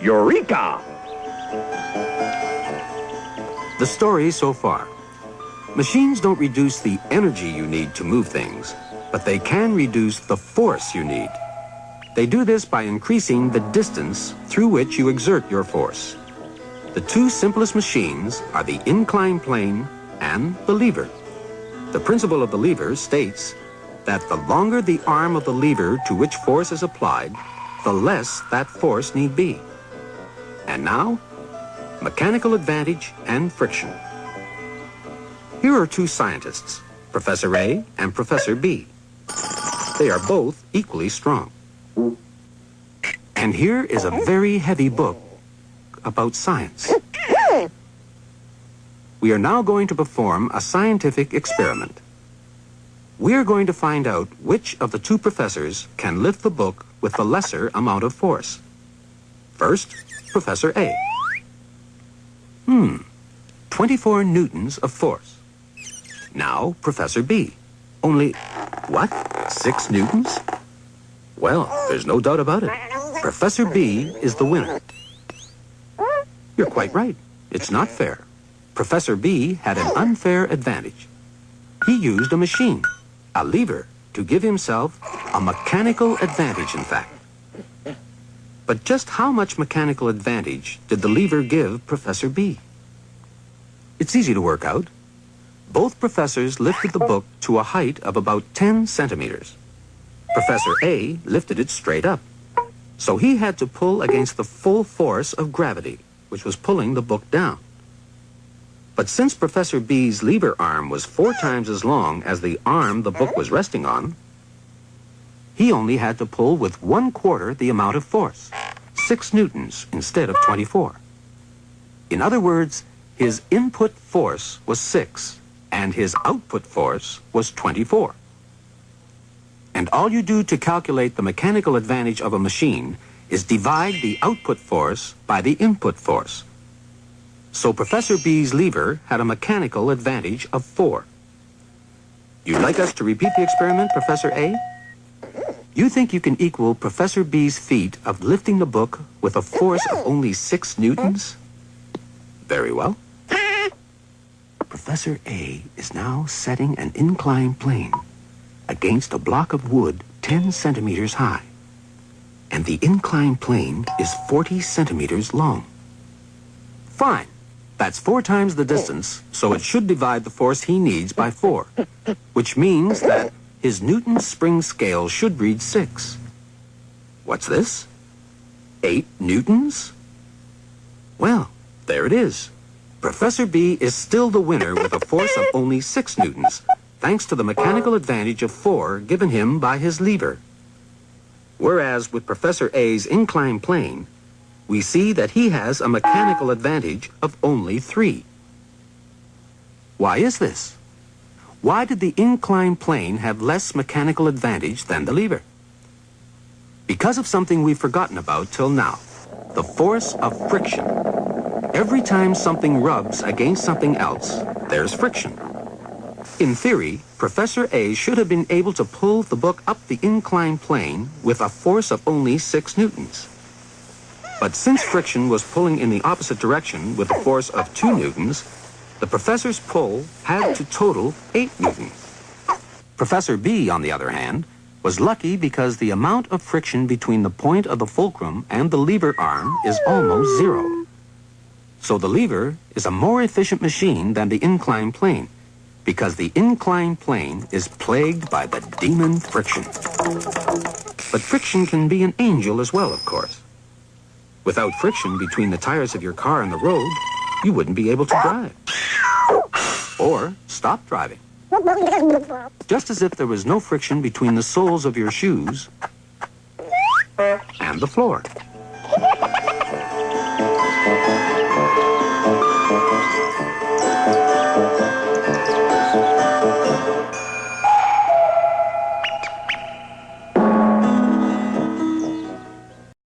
Eureka! The story so far. Machines don't reduce the energy you need to move things, but they can reduce the force you need. They do this by increasing the distance through which you exert your force. The two simplest machines are the inclined plane and the lever. The principle of the lever states that the longer the arm of the lever to which force is applied, the less that force need be. And now, mechanical advantage and friction. Here are two scientists, Professor A and Professor B. They are both equally strong. And here is a very heavy book about science. We are now going to perform a scientific experiment. We are going to find out which of the two professors can lift the book with the lesser amount of force. First, Professor A. 24 newtons of force. Now, Professor B. Only, what, 6 newtons? Well, there's no doubt about it. Professor B is the winner. You're quite right. It's not fair. Professor B had an unfair advantage. He used a machine, a lever, to give himself a mechanical advantage, in fact. But just how much mechanical advantage did the lever give Professor B? It's easy to work out. Both professors lifted the book to a height of about 10 centimeters. Professor A lifted it straight up. So he had to pull against the full force of gravity, which was pulling the book down. But since Professor B's lever arm was 4 times as long as the arm the book was resting on, he only had to pull with 1/4 the amount of force, 6 newtons instead of 24. In other words, his input force was 6, and his output force was 24. And all you do to calculate the mechanical advantage of a machine is divide the output force by the input force. So Professor B's lever had a mechanical advantage of 4. You'd like us to repeat the experiment, Professor A? You think you can equal Professor B's feat of lifting the book with a force of only 6 newtons? Very well. Professor A is now setting an inclined plane against a block of wood 10 centimeters high. And the inclined plane is 40 centimeters long. Fine. That's 4 times the distance, so it should divide the force he needs by 4, which means that his Newton's spring scale should read 6. What's this? 8 newtons? Well, there it is. Professor B is still the winner with a force of only 6 newtons, thanks to the mechanical advantage of 4 given him by his lever. Whereas with Professor A's inclined plane, we see that he has a mechanical advantage of only 3. Why is this? Why did the inclined plane have less mechanical advantage than the lever? Because of something we've forgotten about till now, the force of friction. Every time something rubs against something else, there's friction. In theory, Professor A should have been able to pull the book up the inclined plane with a force of only 6 newtons. But since friction was pulling in the opposite direction with a force of 2 newtons, the professor's pull had to total 8 newtons. Professor B, on the other hand, was lucky because the amount of friction between the point of the fulcrum and the lever arm is almost 0. So the lever is a more efficient machine than the inclined plane, because the inclined plane is plagued by the demon friction. But friction can be an angel as well, of course. Without friction between the tires of your car and the road, you wouldn't be able to drive. Or stop driving. Just as if there was no friction between the soles of your shoes and the floor.